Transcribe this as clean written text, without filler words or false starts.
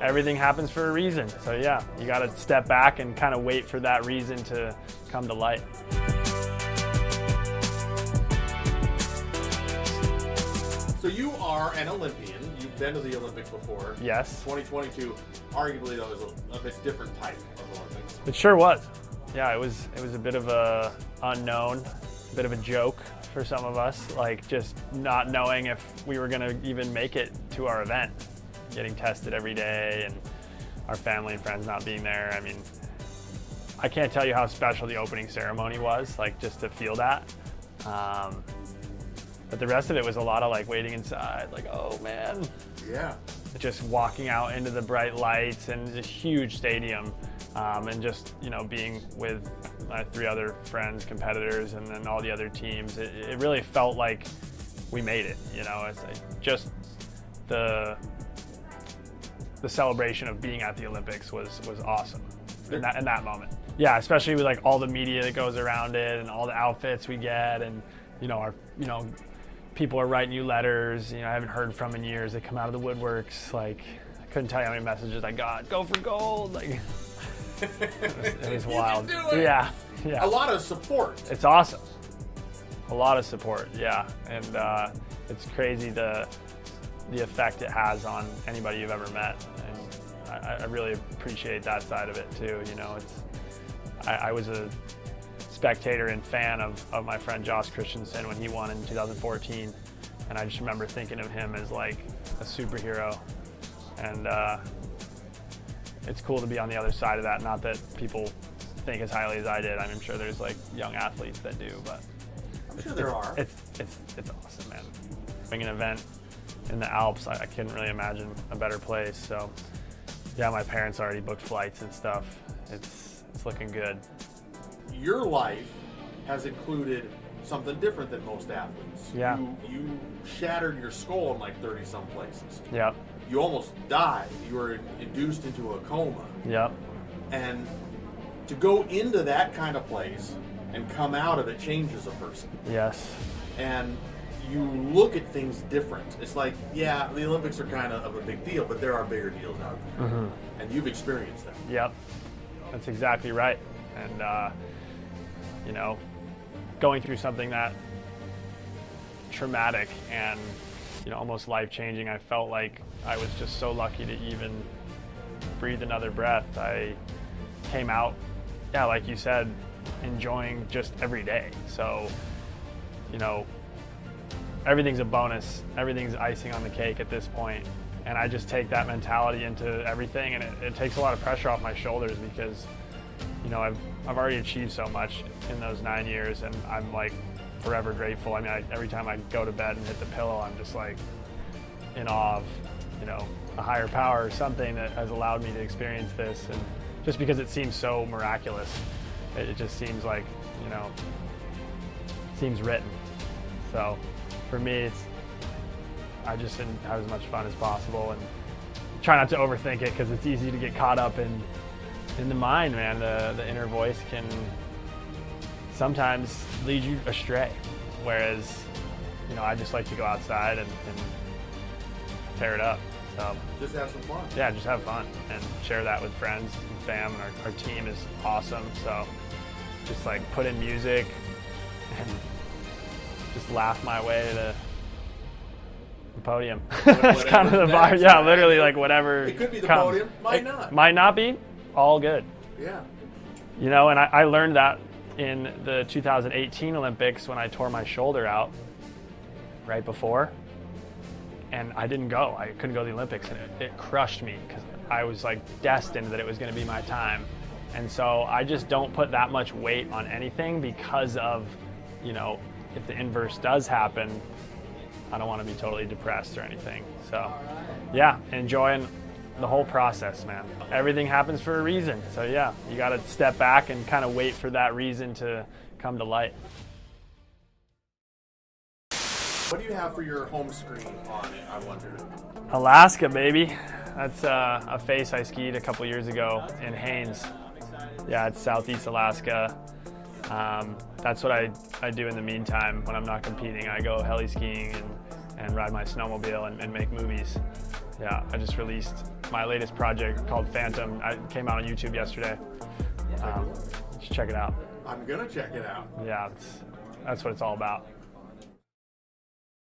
everything happens for a reason. So yeah, you got to step back and kind of wait for that reason to come to light. So you are an Olympian. You've been to the Olympics before. Yes. 2022, arguably though, is a bit different type of Olympics. It sure was. Yeah, it was a bit of a unknown, a bit of a joke for some of us, like just not knowing if we were gonna even make it to our event, getting tested every day and our family and friends not being there. I mean, I can't tell you how special the opening ceremony was, like just to feel that. But the rest of it was a lot of like waiting inside, like, oh man. Yeah. Just walking out into the bright lights and this huge stadium, and just, you know, being with my 3 other friends, competitors, and then all the other teams. It really felt like we made it, you know. It's like just the celebration of being at the Olympics was awesome in that moment. Yeah, especially with like all the media that goes around it and all the outfits we get, and people are writing you letters, I haven't heard from in years. They come out of the woodworks. Like, I couldn't tell you how many messages I got. Go for gold. Like, it was wild. You can do it. Yeah. A lot of support. It's awesome. A lot of support. Yeah, and it's crazy the effect it has on anybody you've ever met, and I really appreciate that side of it too. I was a spectator and fan of my friend Josh Christensen when he won in 2014, and I just remember thinking of him as like a superhero, and it's cool to be on the other side of that. Not that people think as highly as I did. I'm sure there's like young athletes that do, but I'm sure there are. It's awesome, man. Being an event in the Alps, I couldn't really imagine a better place. So yeah, my parents already booked flights and stuff. It's looking good. Your life has included something different than most athletes. Yeah. You shattered your skull in like 30 some places. Yep. You almost died. You were induced into a coma. Yep. And to go into that kind of place and come out of it changes a person. Yes. And you look at things different. It's like, yeah, the Olympics are kind of a big deal, but there are bigger deals out there. Mm-hmm. And you've experienced them. Yep. That's exactly right. And going through something that traumatic and almost life-changing, I felt like I was just so lucky to even breathe another breath. I came out, yeah, like you said, enjoying just every day. So, everything's a bonus, everything's icing on the cake at this point. And I just take that mentality into everything, and it takes a lot of pressure off my shoulders because I've already achieved so much in those 9 years, and I'm like forever grateful. I mean, every time I go to bed and hit the pillow, I'm just like in awe of, a higher power or something that has allowed me to experience this. And just because it seems so miraculous, it just seems like, seems written. So for me, I just have as much fun as possible and try not to overthink it, because it's easy to get caught up in the mind, man. The inner voice can sometimes lead you astray, whereas I just like to go outside and tear it up. So just have some fun. Yeah, just have fun and share that with friends and fam, and our team is awesome. So just like put in music and just laugh my way to the podium. It's kind of the vibe. Yeah, literally, like whatever. It could be the comes. podium, might not. Might not be. All good. Yeah. And I learned that in the 2018 Olympics when I tore my shoulder out right before, and I didn't go. I couldn't go to the Olympics, and it crushed me because I was like destined that it was going to be my time. And so I just don't put that much weight on anything because of, if the inverse does happen, I don't want to be totally depressed or anything. So yeah, enjoying the whole process, man. Everything happens for a reason. So yeah, you got to step back and kind of wait for that reason to come to light. What do you have for your home screen on it, I wonder? Alaska, baby. That's a face I skied a couple years ago in Haines. Yeah, it's Southeast Alaska. That's what I do in the meantime when I'm not competing. I go heli-skiing and ride my snowmobile and make movies. Yeah, I just released my latest project called Phantom. It came out on YouTube yesterday. Just check it out. I'm gonna check it out. Yeah, that's what it's all about.